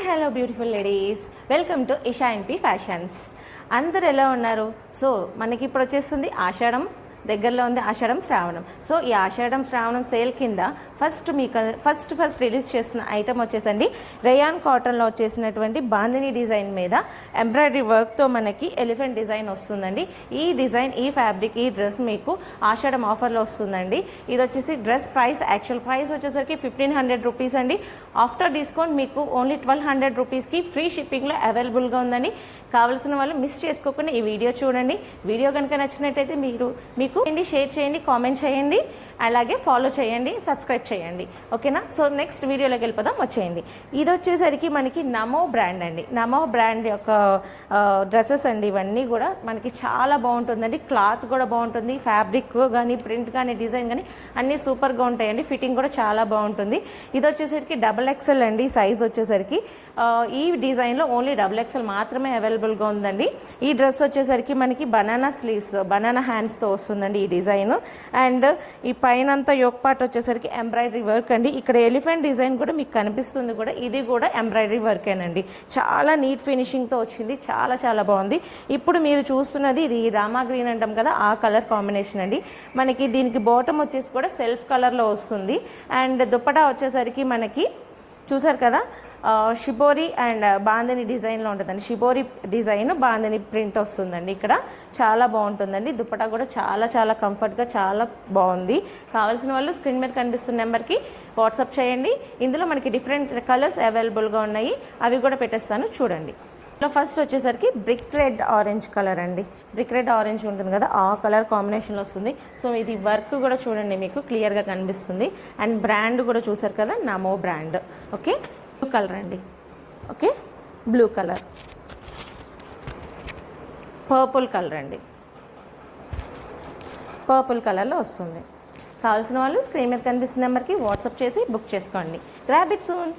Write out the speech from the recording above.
Hello beautiful ladies, welcome to Isha MP fashions. అందరు ఎలా ఉన్నారు? సో మనకి ఇప్పుడు వచ్చేస్తుంది ఆషాఢం దగ్గరలో ఉంది, ఆషాఢం శ్రావణం. సో ఈ ఆషాఢం శ్రావణం సేల్ కింద ఫస్ట్ రిలీజ్ చేస్తున్న ఐటమ్ వచ్చేసండి రేయాన్ కాటన్లో వచ్చేసినటువంటి బాందిని డిజైన్ మీద ఎంబ్రాయిడరీ వర్క్తో మనకి ఎలిఫెంట్ డిజైన్ వస్తుందండి. ఈ డిజైన్, ఈ ఫ్యాబ్రిక్, ఈ డ్రెస్ మీకు ఆషాఢం ఆఫర్లో వస్తుందండి. ఇది వచ్చేసి డ్రెస్ ప్రైస్, యాక్చువల్ ప్రైస్ వచ్చేసరికి 1500 రూపీస్ అండి. ఆఫ్టర్ డిస్కౌంట్ మీకు ఓన్లీ 1200 రూపీస్కి ఫ్రీ షిప్పింగ్లో అవైలబుల్గా ఉందని. కావాల్సిన వాళ్ళు మిస్ చేసుకోకుండా ఈ వీడియో చూడండి. వీడియో కనుక నచ్చినట్టయితే మీకు షేర్ చేయండి, కామెంట్ చేయండి, అలాగే ఫాలో చేయండి, సబ్స్క్రైబ్ చేయండి. ఓకేనా? సో నెక్స్ట్ వీడియోలోకి వెళ్ళిపోదాం, వచ్చేయండి. ఇది వచ్చేసరికి మనకి నమో బ్రాండ్ అండి. నమో బ్రాండ్ యొక్క డ్రెస్సెస్ అండి. ఇవన్నీ కూడా మనకి చాలా బాగుంటుందండి. క్లాత్ కూడా బాగుంటుంది, ఫ్యాబ్రిక్ కానీ, ప్రింట్ కానీ, డిజైన్ కానీ అన్నీ సూపర్గా ఉంటాయండి. ఫిట్టింగ్ కూడా చాలా బాగుంటుంది. ఇది వచ్చేసరికి XXL అండి సైజ్ వచ్చేసరికి. ఈ డిజైన్లో ఓన్లీ XXL మాత్రమే అవైలబుల్గా ఉందండి. ఈ డ్రెస్ వచ్చేసరికి మనకి బనానా స్లీవ్స్, బనానా హ్యాండ్స్తో వస్తుందండి ఈ డిజైన్. అండ్ ఈ పైన అంతా యోక్ పార్ట్ వచ్చేసరికి ఎంబ్రాయిడరీ వర్క్ అండి. ఇక్కడ ఎలిఫెంట్ డిజైన్ కూడా మీకు కనిపిస్తుంది, కూడా ఇది కూడా ఎంబ్రాయిడరీ వర్కేనండి. చాలా నీట్ ఫినిషింగ్తో వచ్చింది, చాలా చాలా బాగుంది. ఇప్పుడు మీరు చూస్తున్నది ఇది రామా గ్రీన్ అంటాం కదా, ఆ కలర్ కాంబినేషన్ అండి. మనకి దీనికి బాటమ్ వచ్చేసి కూడా సెల్ఫ్ కలర్లో వస్తుంది. అండ్ దుప్పటా వచ్చేసరికి మనకి చూసారు కదా, షిబోరి అండ్ బాందిని డిజైన్లో ఉంటుందండి. షిబోరి డిజైన్, బాందిని ప్రింట్ వస్తుందండి. ఇక్కడ చాలా బాగుంటుందండి. దుప్పటా కూడా చాలా చాలా కంఫర్ట్గా చాలా బాగుంది. కావాల్సిన వాళ్ళు స్క్రీన్ మీద కనిపిస్తున్న నెంబర్కి వాట్సాప్ చేయండి. ఇందులో మనకి డిఫరెంట్ కలర్స్ అవైలబుల్గా ఉన్నాయి, అవి కూడా పెట్టేస్తాను చూడండి. ఫస్ట్ వచ్చేసరికి బ్రిక్ రెడ్ ఆరెంజ్ కలర్ అండి. బ్రిక్ రెడ్ ఆరెంజ్ ఉంటుంది కదా, ఆ కలర్ కాంబినేషన్లో వస్తుంది. సో ఇది వర్క్ కూడా చూడండి, మీకు క్లియర్గా కనిపిస్తుంది. అండ్ బ్రాండ్ కూడా చూసారు కదా, నమో బ్రాండ్. ఓకే, బ్లూ కలర్ అండి. Okay, blue colour, purple colour అండి. పర్పుల్ కలర్లో వస్తుంది. కావాల్సిన వాళ్ళు స్క్రీన్ మీద కనిపిస్తున్న నెంబర్కి వాట్సాప్ చేసి బుక్ చేసుకోండి. Grab it soon.